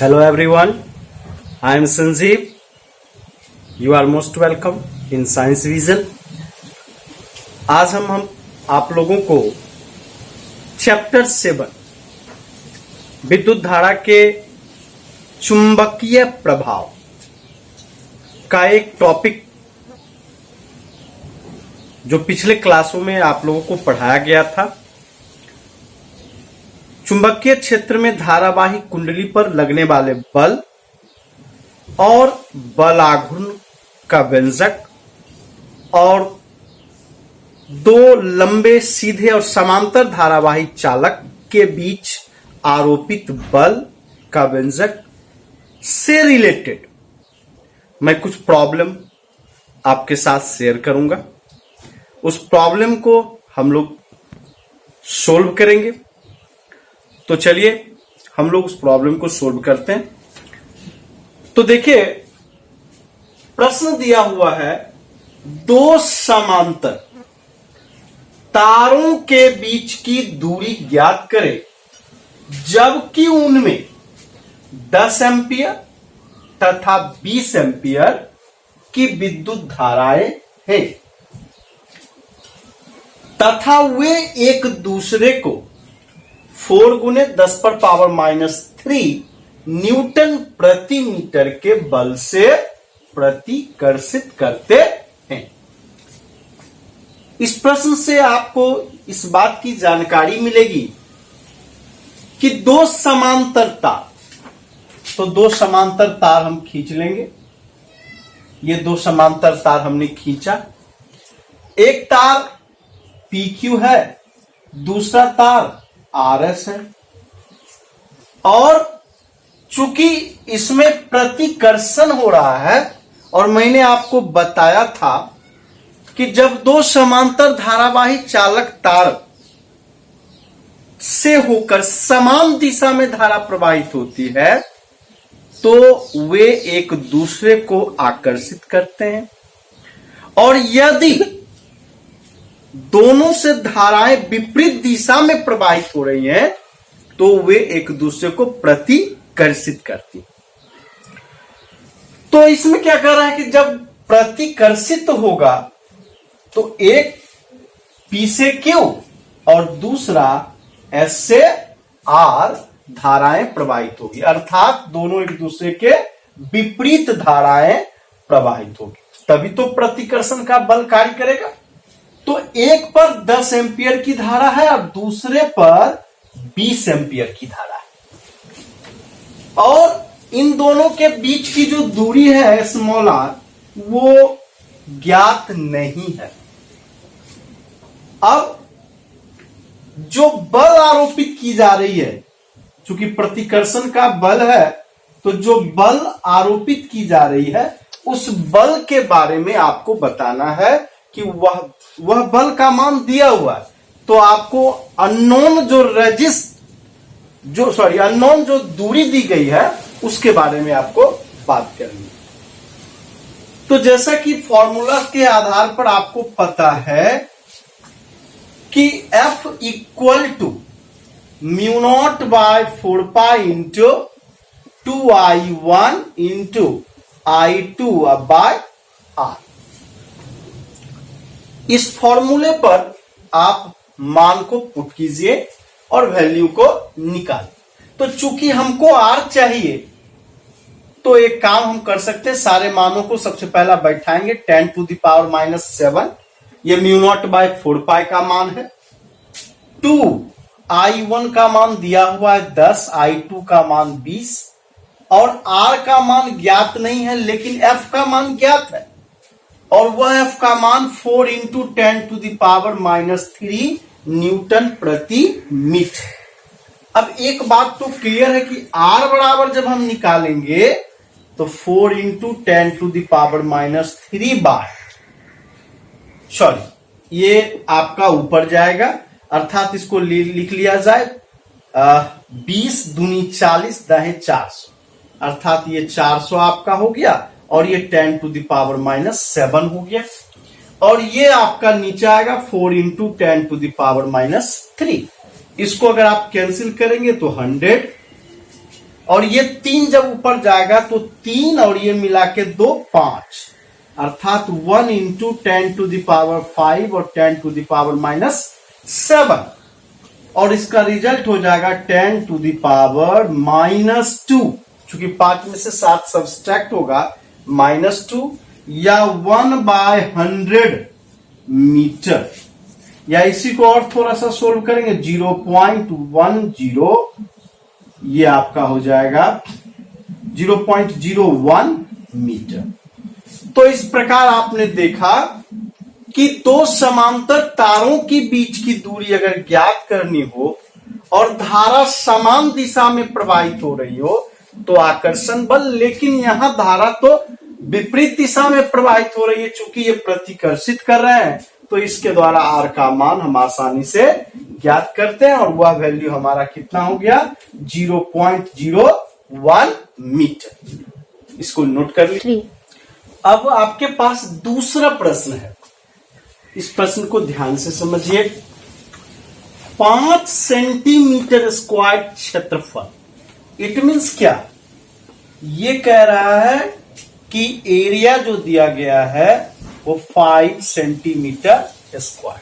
Hello everyone, I am Sanjeev. You are most welcome in Science Vision. आज हम आप लोगों को चैप्टर 7 विद्युत धारा के चुंबकीय प्रभाव का एक टॉपिक जो पिछले क्लासों में आप लोगों को पढ़ाया गया था। चुंबकीय क्षेत्र में धारावाही कुंडली पर लगने वाले बल और बल आघूर्ण का व्यंजक और दो लंबे सीधे और समांतर धारावाही चालक के बीच आरोपित बल का व्यंजक से रिलेटेड मैं कुछ प्रॉब्लम आपके साथ शेयर करूंगा। उस प्रॉब्लम को हम लोग सोल्व करेंगे। तो चलिए हम लोग उस प्रॉब्लम को सोल्व करते हैं। तो देखिए प्रश्न दिया हुआ है, दो समांतर तारों के बीच की दूरी ज्ञात करें जबकि उनमें 10 एम्पियर तथा 20 एम्पियर की विद्युत धाराएं हैं तथा वे एक दूसरे को 4 गुने 10⁻³ न्यूटन प्रति मीटर के बल से प्रतिकर्षित करते हैं। इस प्रश्न से आपको इस बात की जानकारी मिलेगी कि दो समांतर तार, तो दो समांतर तार हम खींच लेंगे। ये दो समांतर तार हमने खींचा। एक तार PQ है, दूसरा तार RS है और चूंकि इसमें प्रतिकर्षण हो रहा है और मैंने आपको बताया था कि जब दो समांतर धारावाही चालक तार से होकर समान दिशा में धारा प्रवाहित होती है तो वे एक दूसरे को आकर्षित करते हैं और यदि दोनों से धाराएं विपरीत दिशा में प्रवाहित हो रही हैं तो वे एक दूसरे को प्रतिकर्षित करती। तो इसमें क्या कर रहा है कि जब प्रतिकर्षित होगा तो एक P से Q और दूसरा S से R धाराएं प्रवाहित होगी, अर्थात दोनों एक दूसरे के विपरीत धाराएं प्रवाहित होगी, तभी तो प्रतिकर्षण का बल कार्य करेगा। तो एक पर 10 एम्पियर की धारा है और दूसरे पर 20 एम्पियर की धारा है और इन दोनों के बीच की जो दूरी है स्मॉल r वो ज्ञात नहीं है। अब जो बल आरोपित की जा रही है, चूंकि प्रतिकर्षण का बल है तो जो बल आरोपित की जा रही है उस बल के बारे में आपको बताना है कि वह बल का मान दिया हुआ है। तो आपको अननोन जो दूरी दी गई है उसके बारे में आपको बात करनी है। तो जैसा कि फॉर्मूला के आधार पर आपको पता है कि F = μ0/4π × 2I1 × I2/R। इस फॉर्मूले पर आप मान को पुट कीजिए और वैल्यू को निकालिए। तो चूंकि हमको R चाहिए तो एक काम हम कर सकते हैं, सारे मानों को सबसे पहला बैठाएंगे। 10⁻⁻7 ये μ0/4π का मान है। 2I1 का मान दिया हुआ है 10, I2 का मान 20 और R का मान ज्ञात नहीं है लेकिन F का मान ज्ञात है और वह F का मान 4 × 10⁻³ न्यूटन प्रति मीटर। अब एक बात तो क्लियर है कि R बराबर जब हम निकालेंगे तो 4 × 10⁻³ बार, सॉरी ये आपका ऊपर जाएगा, अर्थात इसको लिख लिया जाए 20 दूनी 40 दाहें 400, अर्थात ये 400 आपका हो गया और ये 10⁻⁻7 हो गया और ये आपका नीचे आएगा 4 × 10⁻³ इसको अगर आप कैंसिल करेंगे तो 100 और ये 3 जब ऊपर जाएगा तो 3 और ये मिला के 2 5, अर्थात 1 इंटू 10⁵ और 10⁻⁻7, और इसका रिजल्ट हो जाएगा 10⁻⁻2, चूंकि 5 में से 7 सब्सट्रैक्ट होगा, -2 या 1/100 मीटर, या इसी को और थोड़ा सा सोल्व करेंगे 0.10, ये आपका हो जाएगा 0.01 मीटर। तो इस प्रकार आपने देखा कि दो समांतर तारों के बीच की दूरी अगर ज्ञात करनी हो और धारा समान दिशा में प्रवाहित हो रही हो तो आकर्षण बल, लेकिन यहां धारा तो विपरीत दिशा में प्रवाहित हो रही है, चूंकि ये प्रतिकर्षित कर रहे हैं, तो इसके द्वारा आर का मान हम आसानी से ज्ञात करते हैं, और वह वैल्यू हमारा कितना हो गया 0.01 मीटर। इसको नोट कर लीजिए। अब आपके पास दूसरा प्रश्न है, इस प्रश्न को ध्यान से समझिए। 5 सेंटीमीटर स्क्वायर क्षेत्रफल, इट मीन्स क्या, ये कह रहा है कि एरिया जो दिया गया है वो 5 सेंटीमीटर स्क्वायर।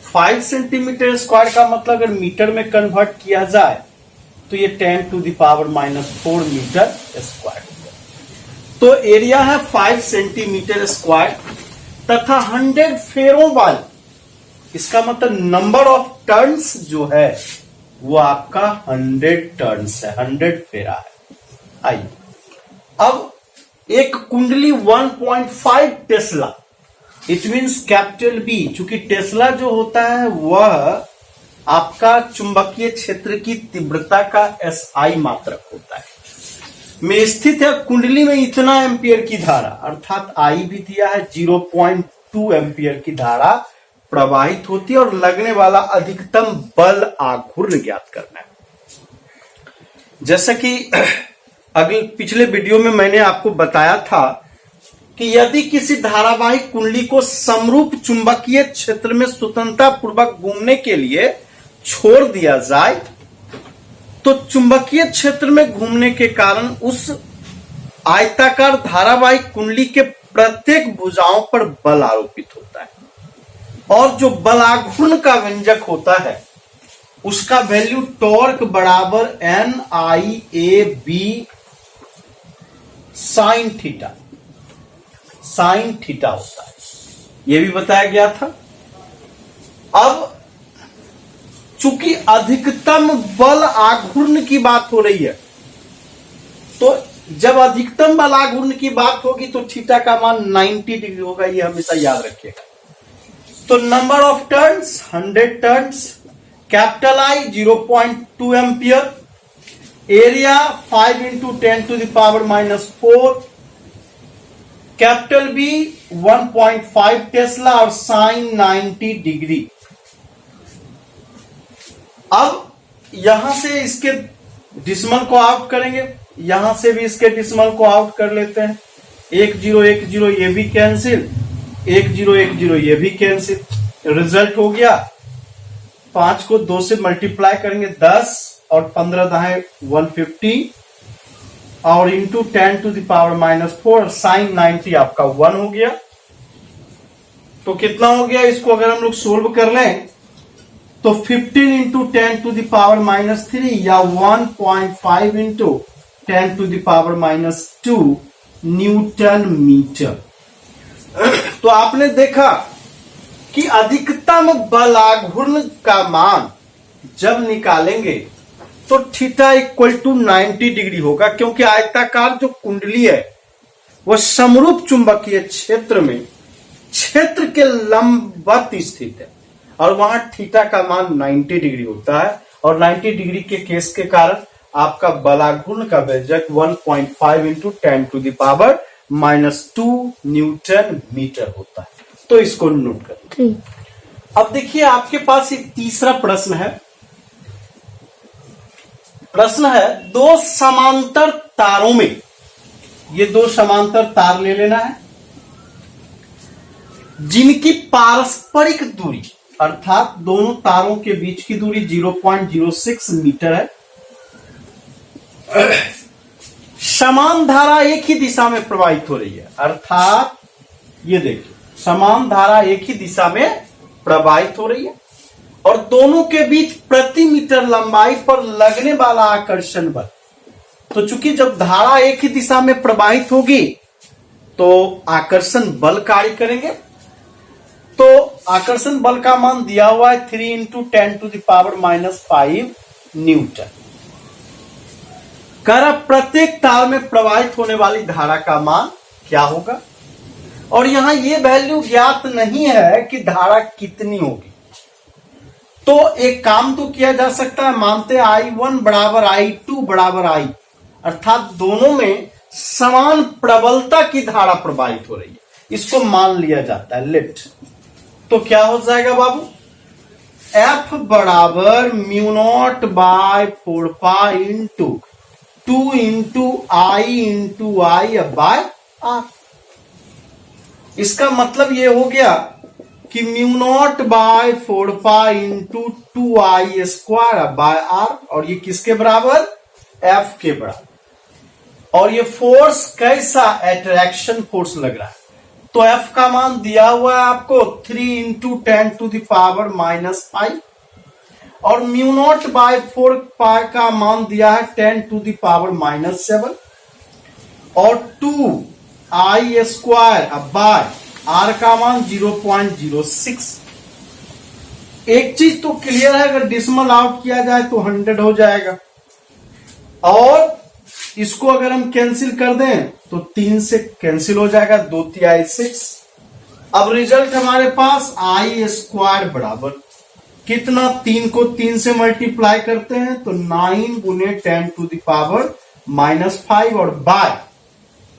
5 सेंटीमीटर स्क्वायर का मतलब अगर मीटर में कन्वर्ट किया जाए तो ये 10⁻⁻4 मीटर स्क्वायर। तो एरिया है 5 सेंटीमीटर स्क्वायर तथा 100 फेरों वाली, इसका मतलब नंबर ऑफ टर्न्स जो है वो आपका 100 टर्न्स है, 100 फेरा है। आइए अब एक कुंडली 1.5 Tesla, it means capital B, चूंकि टेस्ला जो होता है वह आपका चुंबकीय क्षेत्र की तीव्रता का SI मात्रक होता है, में स्थित है। कुंडली में इतना एम्पियर की धारा, अर्थात I भी दिया है 0.2 एम्पियर की धारा प्रवाहित होती है, और लगने वाला अधिकतम बल आघूर्ण ज्ञात करना है। जैसा कि पिछले वीडियो में मैंने आपको बताया था कि यदि किसी धारावाहिक कुंडली को समरूप चुंबकीय क्षेत्र में स्वतंत्रता पूर्वक घूमने के लिए छोड़ दिया जाए तो चुंबकीय क्षेत्र में घूमने के कारण उस आयताकार धारावाहिक कुंडली के प्रत्येक भुजाओं पर बल आरोपित होता है, और जो बलाघूर्ण का व्यंजक होता है उसका वैल्यू टॉर्क बराबर NIAB साइन थीटा होता है, यह भी बताया गया था। अब चूंकि अधिकतम बल आघूर्ण की बात हो रही है, तो जब अधिकतम बल आघूर्ण की बात होगी तो थीटा का मान 90 डिग्री होगा, ये हमेशा याद रखिएगा। तो number of turns 100 turns, capital I 0.2 ampere, area 5 into 10⁻⁻4, capital B 1.5 Tesla और साइन 90 डिग्री। अब यहां से इसके डिसिमल को आउट करेंगे, यहां से भी इसके डिसिमल को आउट कर लेते हैं। 1 0 1 0 ये भी कैंसिल, 1 0 1 0 ये भी कैंसिल। रिजल्ट हो गया 5 को 2 से मल्टीप्लाई करेंगे 10 और 15 दाएं 150 और इंटू 10⁻⁻4, साइन 90 आपका 1 हो गया। तो कितना हो गया, इसको अगर हम लोग सोल्व कर लें तो 15 इंटू 10⁻³ या 1.5 इंटू 10⁻² न्यूटन मीटर। तो आपने देखा कि अधिकतम बलाघूर्ण का मान जब निकालेंगे तो थीटा इक्वल टू 90 डिग्री होगा, क्योंकि आयताकार जो कुंडली है वह समरूप चुंबकीय क्षेत्र में क्षेत्र के लंबवत स्थित है, और वहां थीटा का मान 90 डिग्री होता है, और 90 डिग्री के केस के कारण आपका बलाघूर्ण का व्यंजक 1.5 इंटू 10⁻⁻² न्यूटन मीटर होता है। तो इसको नोट करें। अब देखिए आपके पास एक तीसरा प्रश्न है। प्रश्न है, दो समांतर तारों में, ये दो समांतर तार ले लेना है जिनकी पारस्परिक दूरी, अर्थात दोनों तारों के बीच की दूरी 0.06 मीटर है, समान धारा एक ही दिशा में प्रवाहित हो रही है, अर्थात ये देखिए समान धारा एक ही दिशा में प्रवाहित हो रही है और दोनों के बीच प्रति मीटर लंबाई पर लगने वाला आकर्षण बल। तो चूंकि जब धारा एक ही दिशा में प्रवाहित होगी तो आकर्षण बल कार्य करेंगे। तो आकर्षण बल का मान दिया हुआ है 3 × 10⁻⁵ न्यूटन। कह रहा प्रत्येक तार में प्रवाहित होने वाली धारा का मान क्या होगा, और यहां यह वैल्यू ज्ञात नहीं है कि धारा कितनी होगी। तो एक काम तो किया जा सकता है, मानते I1 बराबर I2 बराबर I, अर्थात दोनों में समान प्रबलता की धारा प्रवाहित हो रही है, इसको मान लिया जाता है लेट। तो क्या हो जाएगा बाबू, F बराबर μ0/4π इंटू 2 × I/R। इसका मतलब ये हो गया कि μ0/4π इंटू 2I² और ये किसके बराबर, F के बराबर। और ये फोर्स कैसा, अट्रैक्शन फोर्स लग रहा है। तो F का मान दिया हुआ है आपको 3 × 10⁻⁵ और μ0/4π का मान दिया है 10⁻⁷ और 2I² का मान 0.06। एक चीज तो क्लियर है, अगर डिसिमल आउट किया जाए तो 100 हो जाएगा और इसको अगर हम कैंसिल कर दें तो 3 से कैंसिल हो जाएगा, 2 × 6। अब रिजल्ट हमारे पास I² बराबर कितना, 3 को 3 से मल्टीप्लाई करते हैं तो 9 × 10⁻⁵ और बाय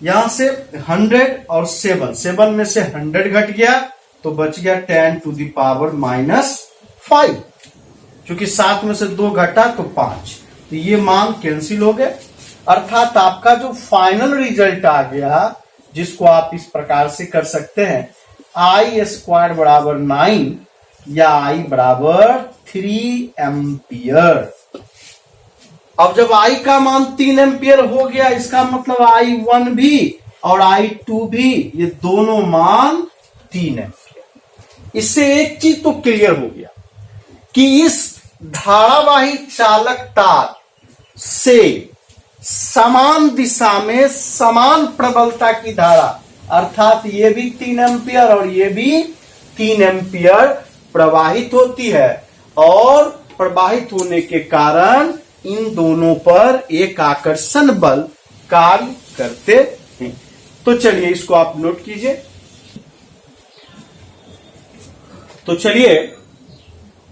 यहां से 100 और 7 में से 100 घट गया तो बच गया 10⁻⁵। क्योंकि 7 में से 2 घटा तो 5, तो ये मान कैंसिल हो गए। अर्थात आपका जो फाइनल रिजल्ट आ गया, जिसको आप इस प्रकार से कर सकते हैं, I² बराबर 9 या I बराबर 3 एम्पियर। अब जब I का मान 3 एम्पियर हो गया, इसका मतलब I1 भी और I2 भी, ये दोनों मान 3 एम्पियर। इससे एक चीज तो क्लियर हो गया कि इस धारावाही चालक तार से समान दिशा में समान प्रबलता की धारा, अर्थात ये भी 3 एम्पियर और ये भी 3 एम्पियर प्रवाहित होती है और प्रवाहित होने के कारण इन दोनों पर एक आकर्षण बल कार्य करते हैं। तो चलिए इसको आप नोट कीजिए। तो चलिए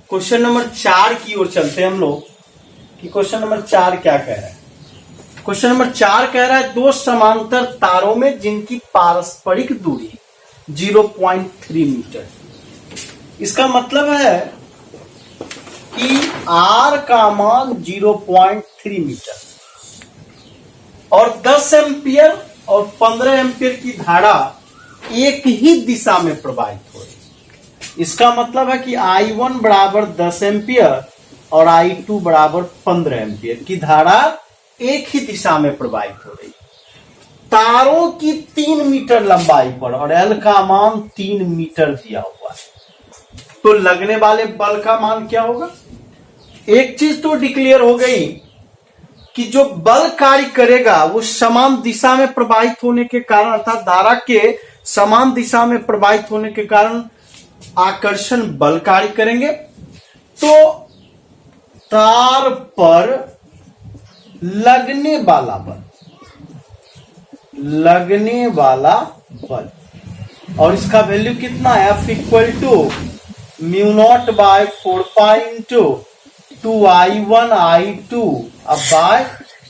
क्वेश्चन नंबर 4 की ओर चलते हैं हम लोग कि क्वेश्चन नंबर 4 क्या कह रहा है। क्वेश्चन नंबर 4 कह रहा है दो समांतर तारों में जिनकी पारस्परिक दूरी 0.3 मीटर। इसका मतलब है कि R का मान 0.3 मीटर और 10 एम्पियर और 15 एम्पियर की धारा एक ही दिशा में प्रवाहित हो रही। इसका मतलब है कि I1 बराबर 10 एम्पियर और I2 बराबर 15 एम्पियर की धारा एक ही दिशा में प्रवाहित हो रही। तारों की 3 मीटर लंबाई पर और L का मान 3 मीटर दिया हुआ है, तो लगने वाले बल का मान क्या होगा। एक चीज तो डिक्लेयर हो गई कि जो बल कार्य करेगा वो समान दिशा में प्रवाहित होने के कारण, अर्थात धारा के समान दिशा में प्रवाहित होने के कारण आकर्षण बल कार्य करेंगे। तो तार पर लगने वाला बल और इसका वैल्यू कितना है, F equal to μ0/4π into 2I1 I2 by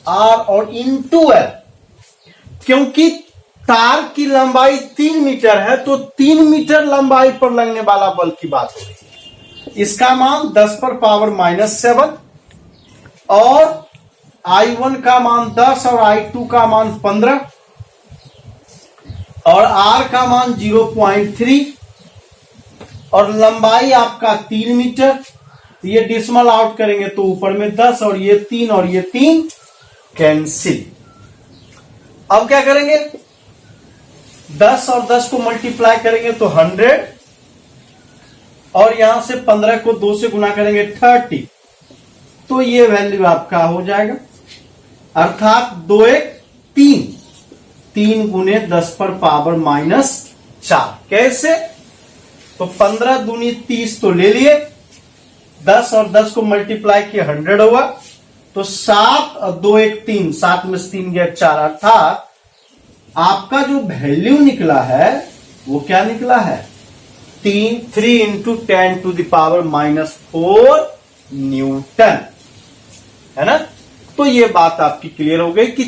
R और इंटू L। क्योंकि तार की लंबाई 3 मीटर है तो 3 मीटर लंबाई पर लगने वाला बल की बात हो रही है। इसका मान 10⁻⁷ और I1 का मान 10 और I2 का मान 15 और R का मान 0.3 और लंबाई आपका 3 मीटर। ये डिसिमल आउट करेंगे तो ऊपर में 10 और ये 3 और ये 3 कैंसिल। अब क्या करेंगे, 10 और 10 को मल्टीप्लाई करेंगे तो 100, और यहां से 15 को 2 से गुना करेंगे 30, तो ये वैल्यू आपका हो जाएगा, अर्थात 2 1 3, 3 गुने 10 पर पावर -4। कैसे, तो 15 दूनी 30 तो ले लिए, 10 और 10 को मल्टीप्लाई किया 100 हुआ, तो 7 और 2 1 3, 7 में से 3 गया 4, अर्थात आपका जो वैल्यू निकला है वो क्या निकला है, 3 into 10 to the power -4 newton, है ना। तो ये बात आपकी क्लियर हो गई कि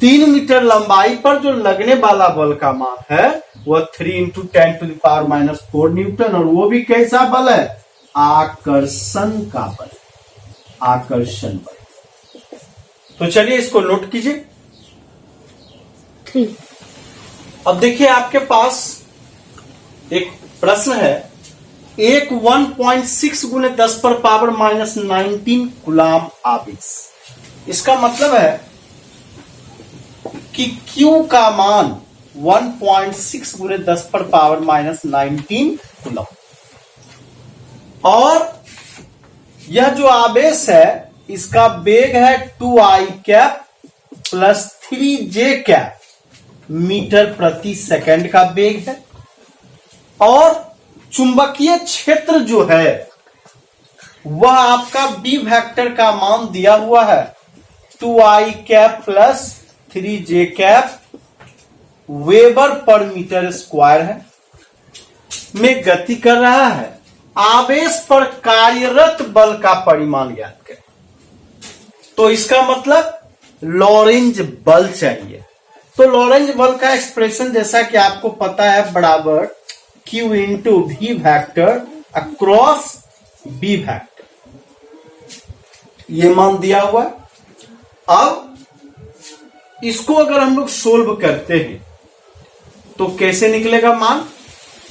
3 मीटर लंबाई पर जो लगने वाला बल का मान है वह 3 into 10 to the power -4 newton, और वो भी कैसा बल है, आकर्षण का बल, आकर्षण बल। तो चलिए इसको नोट कीजिए। अब देखिए आपके पास एक प्रश्न है, एक 1.6 गुने 10 पर पावर -19 कूलाम आवेश। इसका मतलब है कि Q का मान 1.6 गुने 10 पर पावर -19 कूलम, और यह जो आवेश है इसका वेग है 2i cap plus 3j cap metre प्रति सेकंड का वेग है, और चुंबकीय क्षेत्र जो है वह आपका बी वेक्टर का मान दिया हुआ है 2i cap plus 3j cap weber पर मीटर स्क्वायर है, में गति कर रहा है। आवेश पर कार्यरत बल का परिमाण ज्ञात करें। तो इसका मतलब लॉरेंज बल चाहिए। तो लॉरेंज बल का एक्सप्रेशन जैसा कि आपको पता है, बराबर Q into V vector across B vector, ये मान दिया हुआ है। अब इसको अगर हम लोग सोल्व करते हैं तो कैसे निकलेगा मान,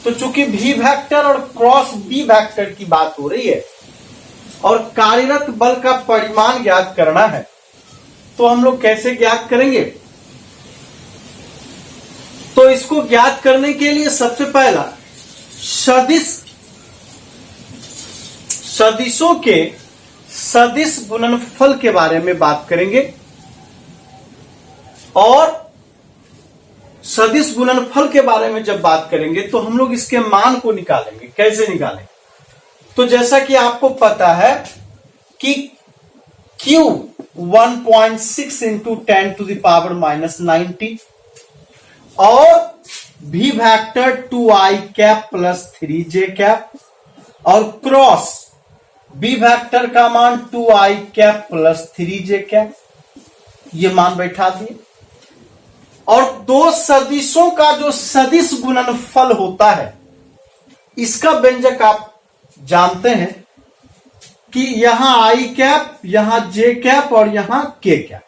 तो चूंकि वी वेक्टर और क्रॉस बी वेक्टर की बात हो रही है और कार्यरत बल का परिमाण ज्ञात करना है, तो हम लोग कैसे ज्ञात करेंगे। तो इसको ज्ञात करने के लिए सबसे पहला सदिशों के सदिश गुणनफल के बारे में बात करेंगे, और सदिश गुणनफल के बारे में जब बात करेंगे तो हम लोग इसके मान को निकालेंगे। कैसे निकालेंगे, तो जैसा कि आपको पता है कि Q 1.6 into 10 to the power -19 और V vector 2i cap plus 3j cap, और क्रॉस B वेक्टर का मान 2i cap plus 3j cap, ये मान बैठा दिए। और दो सदिशों का जो सदिश गुणनफल होता है, इसका व्यंजक आप जानते हैं कि यहां i कैप, यहां j कैप और यहां k कैप,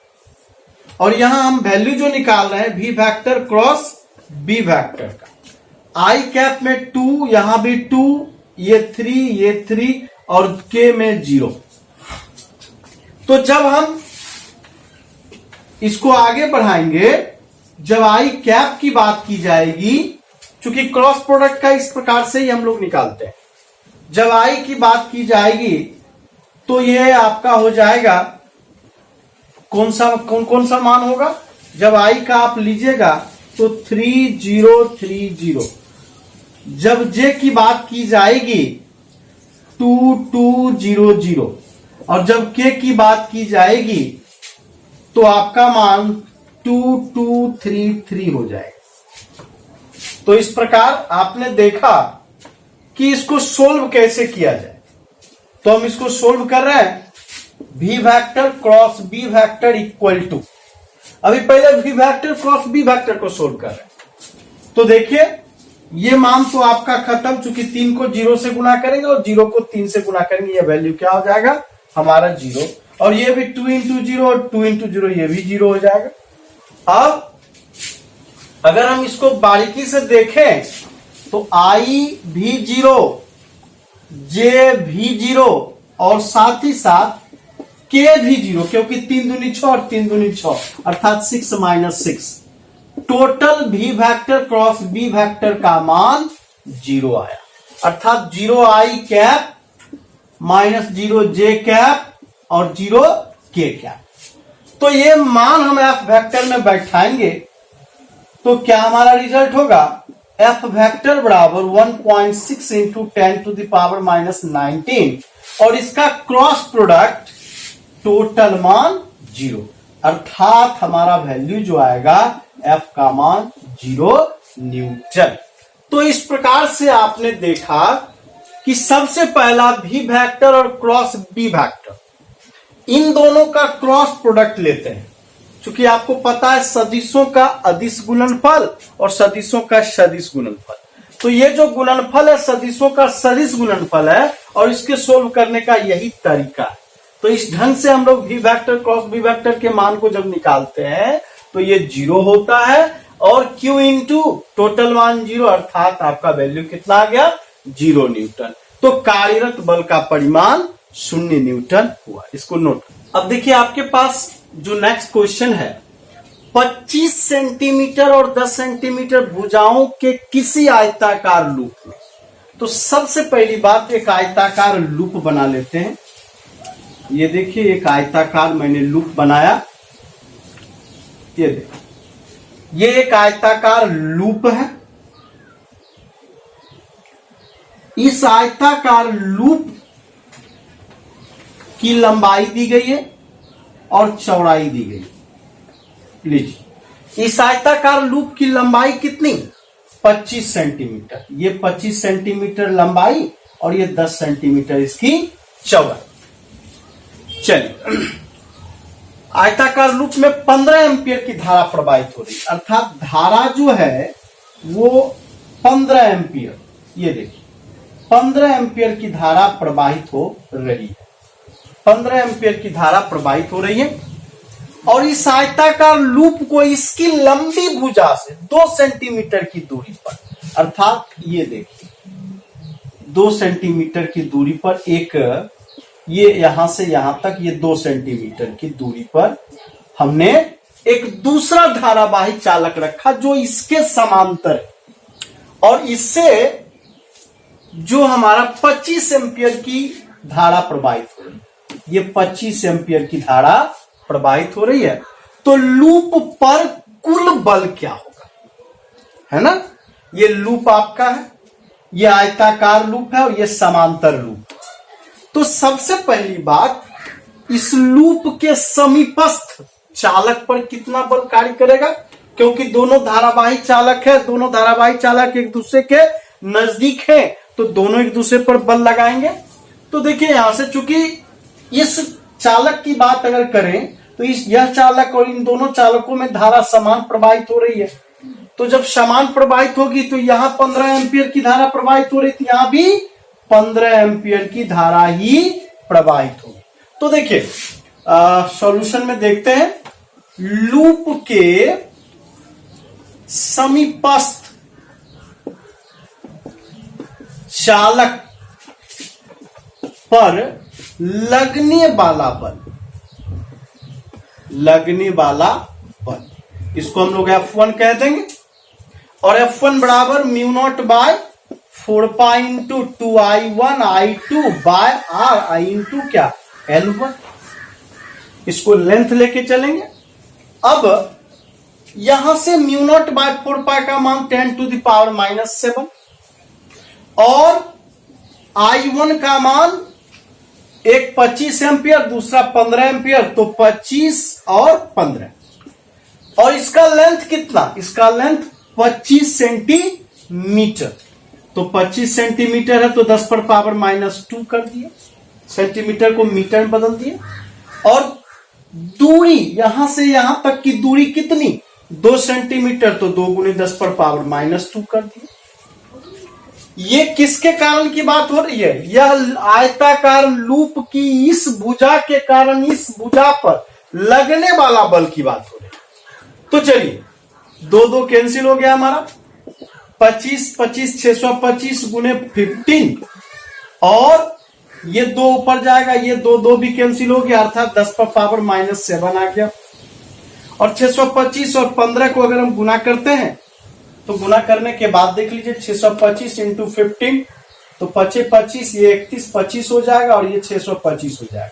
और यहां हम वैल्यू जो निकाल रहे हैं v vector cross b vector का। i कैप में 2, यहां भी 2, ये 3, ये 3 और k में 0। तो जब हम इसको आगे बढ़ाएंगे, जब i कैप की बात की जाएगी, चूंकि क्रॉस प्रोडक्ट का इस प्रकार से ही हम लोग निकालते हैं, जब i की बात की जाएगी तो ये आपका हो जाएगा कौन सा मान होगा, जब i का आप लीजिएगा तो 3030। जब j की बात की जाएगी 2200, और जब k की बात की जाएगी तो आपका मान 2233 हो जाएगा। तो इस प्रकार आपने देखा कि इसको सोल्व कैसे किया जाए। तो हम इसको सोल्व कर रहे हैं, v vector cross b vector equal to, अभी पहले v vector cross b vector को सोल्व कर रहे हैं। तो देखिए ये मान तो आपका खत्म, चूंकि 3 को 0 से गुना करेंगे और 0 को 3 से गुना करेंगे, ये वैल्यू क्या हो जाएगा हमारा 0, और ये भी 2 इंटू 0 और 2 इंटू 0 ये भी 0 हो जाएगा। अब अगर हम इसको बारीकी से देखें तो i भी 0, j भी 0 और साथ ही साथ के भी 0, क्योंकि 3 दूनी 6 और 3 दूनी 6 अर्थात 6 minus 6। Total v vector cross b vector का मान 0 आया, अर्थात 0 i cap minus 0 j cap और 0 k कैप। तो ये मान हम f वेक्टर में बैठाएंगे तो क्या हमारा रिजल्ट होगा, f वेक्टर बराबर 1.6 into 10 to the power minus 19 और इसका क्रॉस प्रोडक्ट टोटल मान 0, अर्थात हमारा वैल्यू जो आएगा f का मान 0 न्यूटन। तो इस प्रकार से आपने देखा कि सबसे पहला v वेक्टर और क्रॉस b वेक्टर, इन दोनों का क्रॉस प्रोडक्ट लेते हैं। चूंकि आपको पता है सदिशों का अदिश गुणनफल और सदिशों का सदिश गुणनफल, तो ये जो गुणनफल है सदिशों का सदिश गुणनफल है और इसके सोल्व करने का यही तरीका है। तो इस ढंग से हम लोग v vector cross b vector के मान को जब निकालते हैं तो ये 0 होता है और q इंटू टोटल मान 0, अर्थात आपका वैल्यू कितना आ गया, 0 न्यूटन। तो कार्यरत बल का परिमाण 0 न्यूटन हुआ, इसको नोट। अब देखिए आपके पास जो नेक्स्ट क्वेश्चन है, 25 सेंटीमीटर और 10 सेंटीमीटर भुजाओं के किसी आयताकार लूप में। तो सबसे पहली बात एक आयताकार लूप बना लेते हैं। ये देखिए एक आयताकार मैंने लूप बनाया, ये देखिए ये एक आयताकार लूप है। इस आयताकार लूप की लंबाई दी गई है और चौड़ाई दी गई है। लीजिए इस आयताकार लूप की लंबाई कितनी, 25 सेंटीमीटर। ये 25 सेंटीमीटर लंबाई और ये 10 सेंटीमीटर इसकी चौड़ाई। चलिए आयताकार लूप में 15 एम्पियर की धारा प्रवाहित हो रही है, अर्थात धारा जो है वो 15 एम्पियर, ये देखिए 15 एम्पियर की धारा प्रवाहित हो रही है, 15 एम्पियर की धारा प्रवाहित हो रही है। और इस आयताकार लूप को इसकी लंबी भुजा से 2 सेंटीमीटर की दूरी पर, अर्थात ये देखिए 2 सेंटीमीटर की दूरी पर एक, ये यहां से यहां तक ये 2 सेंटीमीटर की दूरी पर हमने एक दूसरा धारावाही चालक रखा जो इसके समांतर है और इससे जो हमारा 25 एम्पियर की धारा प्रवाहित हो रही है, ये 25 एम्पियर की धारा प्रवाहित हो रही है। तो लूप पर कुल बल क्या होगा, है ना। ये लूप आपका है, ये आयताकार लूप है और ये समांतर लूप। तो सबसे पहली बात, इस लूप के समीपस्थ चालक पर कितना बल कार्य करेगा, क्योंकि दोनों धारावाही चालक है, दोनों धारावाही चालक एक दूसरे के नजदीक हैं, तो दोनों एक दूसरे पर बल लगाएंगे। तो देखिए यहां से चूंकि इस चालक की बात अगर करें तो यह चालक और इन दोनों चालकों में धारा समान प्रवाहित हो रही है, तो जब समान प्रवाहित होगी तो यहां 15 एम्पियर की धारा प्रवाहित हो रही थी, यहां भी 15 एम्पियर की धारा ही प्रवाहित होगी। तो देखिए सॉल्यूशन में देखते हैं, लूप के समीपस्थ चालक पर लगने वाला बल, इसको हम लोग F1 कह देंगे और F1 बराबर mu naught by 4 pi into 2I1 I2 by R I into क्या L1। इसको लेंथ लेके चलेंगे। अब यहां से म्यू नॉट बाय 4 पाई का मान 10 टू द पावर माइनस 7 और I1 का मान एक 25 एम्पियर दूसरा 15 एम्पियर, तो 25 और 15 और इसका लेंथ कितना, इसका लेंथ 25 सेंटीमीटर। तो 25 सेंटीमीटर है तो 10 पर पावर माइनस 2 कर दिए, सेंटीमीटर को मीटर में बदल दिए। और दूरी यहां से यहां तक की दूरी कितनी, 2 सेंटीमीटर, तो 2 गुने 10 पर पावर माइनस 2 कर दिए। ये किसके कारण की बात हो रही है, यह आयताकार लूप की इस भुजा के कारण इस भुजा पर लगने वाला बल की बात हो रही है। तो चलिए 2 कैंसिल हो गया हमारा, 25 625 गुने 15 और ये 2 ऊपर जाएगा, ये 2 भी कैंसिल हो गया, अर्थात 10 पर पावर -7 आ गया। और 625 और 15 को अगर हम गुना करते हैं तो गुना करने के बाद देख लीजिए 625 इंटू 15 तो 25, ये 31 25 हो जाएगा और ये 625 हो जाएगा।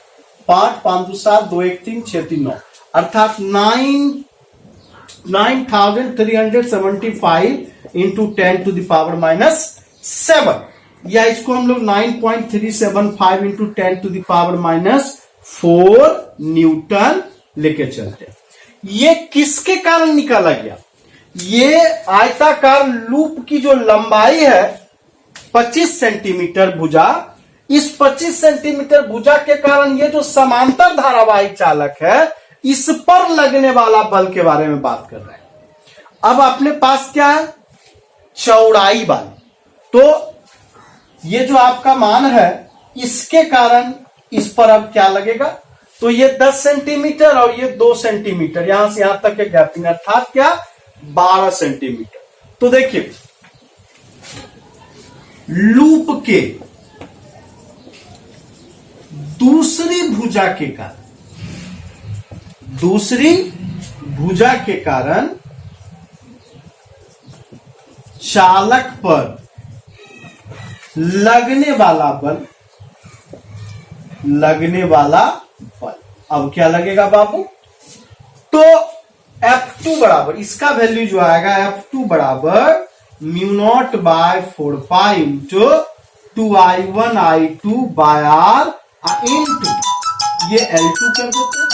5 5 2 7 2 1 3 6 3 9 अर्थात 9375 इंटू 10 टू द पावर -7 या इसको हम लोग 9.375 into 10 to the power -4 newton लेके चलते हैं। ये किसके कारण निकाला गया? ये आयताकार लूप की जो लंबाई है 25 सेंटीमीटर भुजा, इस 25 सेंटीमीटर भुजा के कारण ये जो समांतर धारावाही चालक है इस पर लगने वाला बल के बारे में बात कर रहे हैं। अब अपने पास क्या है? चौड़ाई बल। तो ये जो आपका मान है इसके कारण इस पर अब क्या लगेगा? तो ये 10 सेंटीमीटर और ये 2 सेंटीमीटर, यहां से यहां तक के गैपिंग अर्थात क्या 12 सेंटीमीटर। तो देखिए लूप के दूसरी भुजा के कारण चालक पर लगने वाला बल अब क्या लगेगा बाबू? तो F2 बराबर इसका वैल्यू जो आएगा F2 बराबर μ0/4 into 2I1 I2 by R into ये L2 कर देते हैं।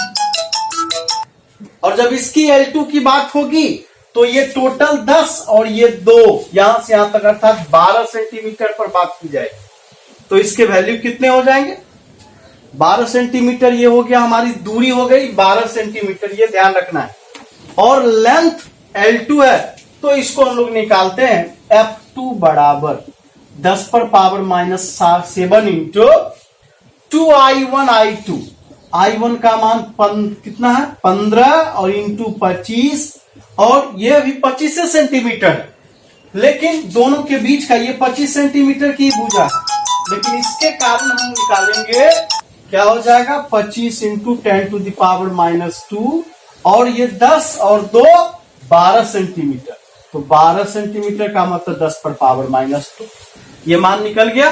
और जब इसकी L2 की बात होगी तो ये टोटल 10 और ये 2 यहां से यहां तक अर्थात 12 सेंटीमीटर पर बात की जाएगी। तो इसके वैल्यू कितने हो जाएंगे? 12 सेंटीमीटर ये हो गया, हमारी दूरी हो गई 12 सेंटीमीटर, ये ध्यान रखना है। और लेंथ L2 है तो इसको हम लोग निकालते हैं F2 बराबर 10 पर power -7 into 2I1 I2। I1 का मान कितना है 15 और इंटू 25 और ये भी 25 सेंटीमीटर है, लेकिन दोनों के बीच का ये 25 सेंटीमीटर की भुजा है, लेकिन इसके कारण हम निकालेंगे क्या हो जाएगा 25 इंटू 10 टू द पावर -2 और ये 10 और 2 12 सेंटीमीटर। तो 12 सेंटीमीटर का मतलब 10 पर पावर -2 ये मान निकल गया।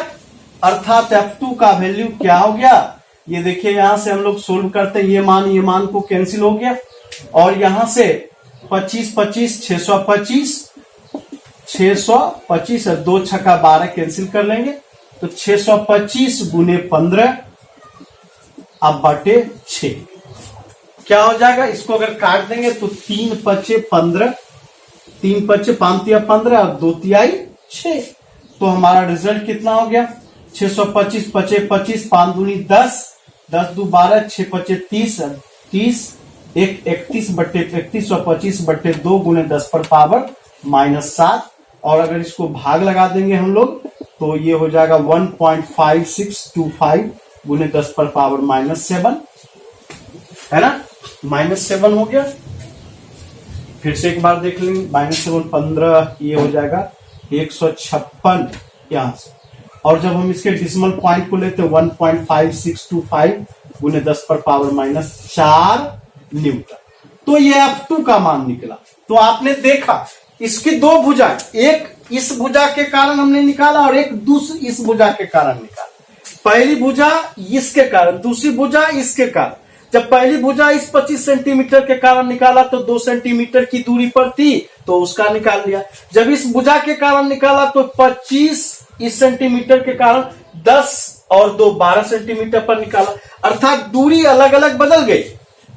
अर्थात F2 का वैल्यू क्या हो गया? ये देखिए यहां से हम लोग सोल्व करते हैं, ये मान को कैंसिल हो गया और यहां से 25 25 625 और 2 छक्का 12 कैंसिल कर लेंगे तो 625 गुने 15 अब बटे 6 क्या हो जाएगा? इसको अगर काट देंगे तो 3 पचे 15, 3 पचे 5 तिया 15 और 2 तिहाई 6। तो हमारा रिजल्ट कितना हो गया? 625 पचे 25, 5 दूनी 10, 10 दू 12, 6 पचे 30, 1 31 बट्टे 31 और 25 बट्टे 2 गुने 10 पर पावर -7 और अगर इसको भाग लगा देंगे हम लोग तो ये हो जाएगा 1.5625 गुने 10 पर पावर -7 है ना, -7 हो गया। फिर से एक बार देख लेंगे -7 15 ये हो जाएगा 156 यहां से, और जब हम इसके डिसिमल पॉइंट को लेते 1.5625 गुने 10 पर पावर -4 न्यूटन। तो ये F2 का मान निकला। तो आपने देखा इसकी 2 भुजाएं, एक इस भुजा के कारण हमने निकाला और एक दूसरी इस भुजा के कारण निकाला। पहली भुजा इसके कारण, दूसरी भुजा इसके कारण। जब पहली भुजा इस 25 सेंटीमीटर के कारण निकाला तो 2 सेंटीमीटर की दूरी पर थी तो उसका निकाल लिया। जब इस भुजा के कारण निकाला तो 25 इस सेंटीमीटर के कारण 10 और 2 12 सेंटीमीटर पर निकाला, अर्थात दूरी अलग अलग बदल गई।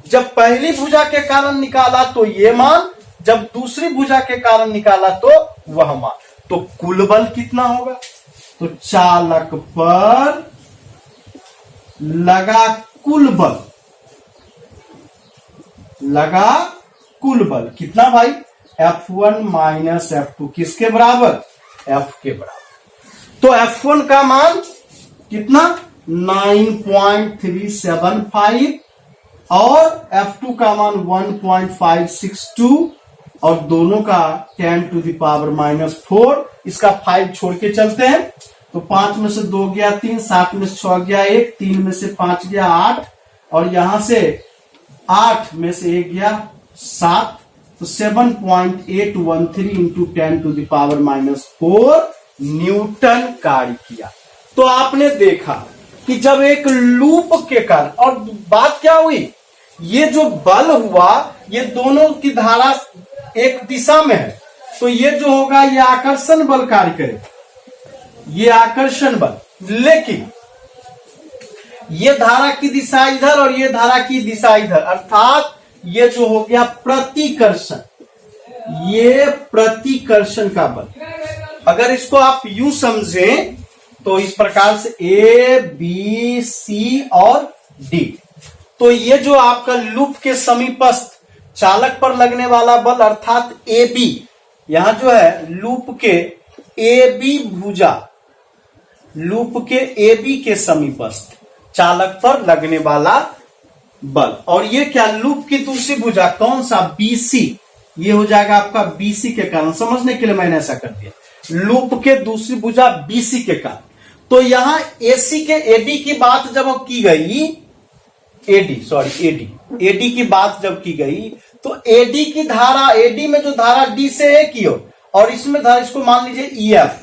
जब पहली भुजा के कारण निकाला तो ये मान, जब दूसरी भुजा के कारण निकाला तो वह मान। तो कुल बल कितना होगा? तो चालक पर लगा कुल बल कितना भाई? F1 माइनस F2 किसके बराबर? F के बराबर। तो F1 का मान कितना? 9.375 और F2 का मान 1.562 और दोनों का 10 टू द पावर -4। इसका 5 छोड़ के चलते हैं तो 5 में से 2 गया 3, 7 में से 6 गया 1, 3 में से 5 गया 8, और यहां से 8 में से 1 गया 7, तो 7.813 इंटू 10⁻⁻4 न्यूटन कार्य किया। तो आपने देखा कि जब एक लूप के कारण, और बात क्या हुई, ये जो बल हुआ ये दोनों की धारा एक दिशा में है, तो ये जो होगा ये आकर्षण बल कार्य करेगा, ये आकर्षण बल। लेकिन ये धारा की दिशा इधर और ये धारा की दिशा इधर, अर्थात ये जो हो गया प्रतिकर्षण, ये प्रतिकर्षण का बल। अगर इसको आप यूं समझें तो इस प्रकार से ए बी सी और डी, तो ये जो आपका लूप के समीपस्थ चालक पर लगने वाला बल अर्थात ए बी, यहां जो है लूप के ए बी भुजा, लूप के ए बी के समीपस्थ चालक पर लगने वाला बल, और ये क्या लूप की दूसरी भुजा कौन सा, बीसी, ये हो जाएगा आपका बीसी के कारण। समझने के लिए मैंने ऐसा कर दिया, लूप के दूसरी भुजा बीसी के कारण। तो यहां एसी के एडी की बात जब की गई, एडी की बात जब की गई, तो एडी की धारा, एडी में जो धारा डी से ए की हो, और इसमें धारा, इसको मान लीजिए ईएफ,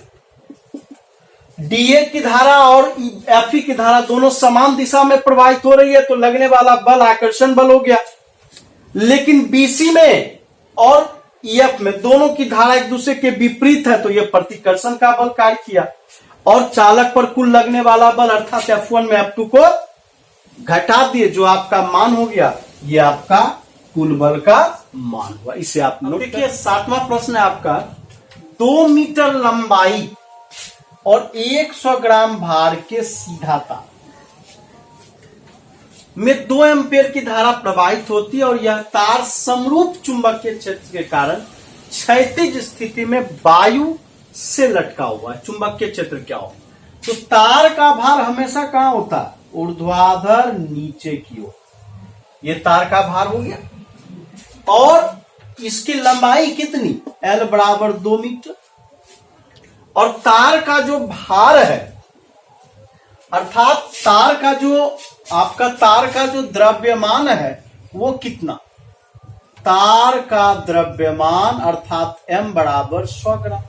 डीए की धारा और एफई की धारा दोनों समान दिशा में प्रवाहित हो रही है, तो लगने वाला बल आकर्षण बल हो गया। लेकिन बीसी में और ईएफ में दोनों की धारा एक दूसरे के विपरीत है, तो यह प्रतिकर्षण का बल कार्य किया, और चालक पर कुल लगने वाला बल अर्थात F1 में F2 को घटा दिए, जो आपका मान हो गया ये आपका कुल बल का मान हुआ। इसे आप नोट देखिए। 7वां प्रश्न है आपका, 2 मीटर लंबाई और 100 ग्राम भार के सीधा तार में 2 एम्पीयर की धारा प्रवाहित होती है, और यह तार समरूप चुंबकीय क्षेत्र के कारण क्षैतिज स्थिति में वायु से लटका हुआ है। चुंबकीय क्षेत्र क्या हो, तो तार का भार हमेशा कहां होता है, ऊर्ध्वाधर नीचे की ओर, ये तार का भार हो गया, और इसकी लंबाई कितनी, L बराबर 2 मीटर, और तार का जो भार है, अर्थात तार का जो आपका तार का जो द्रव्यमान है वो कितना, तार का द्रव्यमान अर्थात M बराबर 100 ग्राम।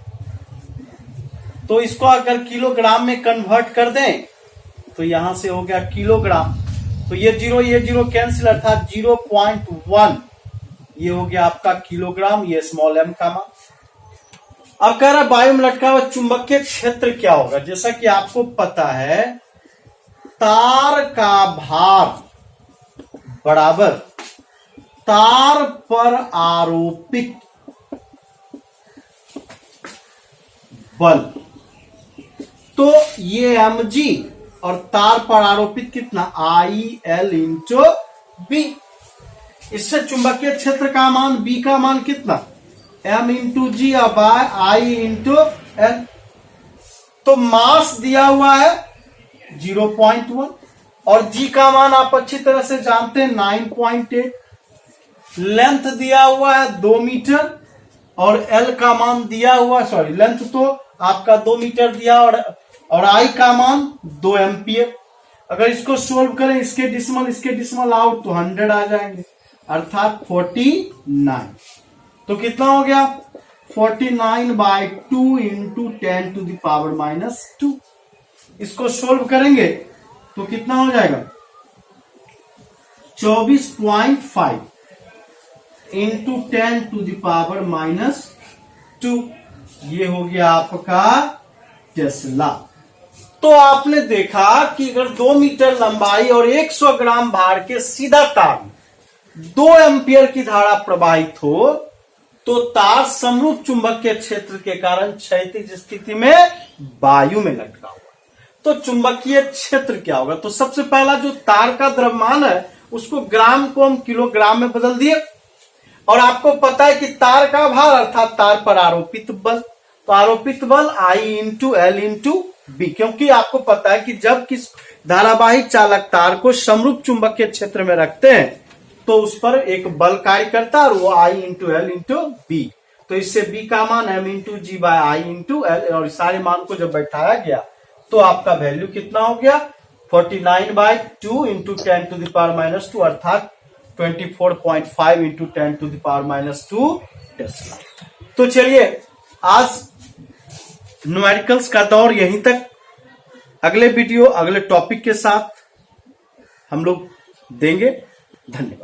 तो इसको अगर किलोग्राम में कन्वर्ट कर दें तो यहां से हो गया किलोग्राम, तो ये जीरो कैंसिल, अर्थात 0.1 ये हो गया आपका किलोग्राम, ये स्मॉल m का मान। अब कह रहा है वायु में लटका हुआ चुंबकीय क्षेत्र क्या होगा। जैसा कि आपको पता है तार का भार बराबर तार पर आरोपित बल, तो ये mg और तार पर आरोपित कितना IL इंटू बी। इससे चुंबकीय क्षेत्र का मान B का मान कितना m into G by I into L। तो मास दिया हुआ है 0.1 और G का मान आप अच्छी तरह से जानते हैं 9.8, लेंथ दिया हुआ है 2 मीटर और L का मान दिया हुआ, सॉरी लेंथ तो आपका 2 मीटर दिया और I का मान 2 एम्पियर। अगर इसको सोल्व करें इसके डिसिमल आउट तो 100 आ जाएंगे, अर्थात 49। तो कितना हो गया 49/2 इंटू 10⁻⁻²। इसको सोल्व करेंगे तो कितना हो जाएगा 24.5 इंटू 10⁻⁻²। ये हो गया आपका टेस्ला। तो आपने देखा कि अगर 2 मीटर लंबाई और 100 ग्राम भार के सीधा तार में 2 एम्पियर की धारा प्रवाहित हो तो तार समरूप चुंबकीय क्षेत्र के कारण क्षैतिज स्थिति में वायु में लटका हुआ। तो चुंबकीय क्षेत्र क्या होगा, तो सबसे पहला जो तार का द्रव्यमान है उसको ग्राम को हम किलोग्राम में बदल दिए, और आपको पता है कि तार का भार अर्थात तार पर आरोपित बल, तो आरोपित बल I into L into B, क्योंकि आपको पता है कि जब किस धारावाहिक चालक तार को समरूप चुंबकीय क्षेत्र में रखते हैं तो उस पर एक बल कार्य करता है और वो I into L into B. तो इससे B का मान M into G by I into L, और सारे मान को जब बैठाया गया तो आपका वैल्यू कितना हो गया 49/2 इंटू 10⁻⁻2 अर्थात 24.5 इंटू 10⁻⁻2 टेस्ला। तो चलिए आज न्यूमेरिकल्स का दौर यहीं तक। अगले वीडियो अगले टॉपिक के साथ हम लोग देंगे। धन्यवाद।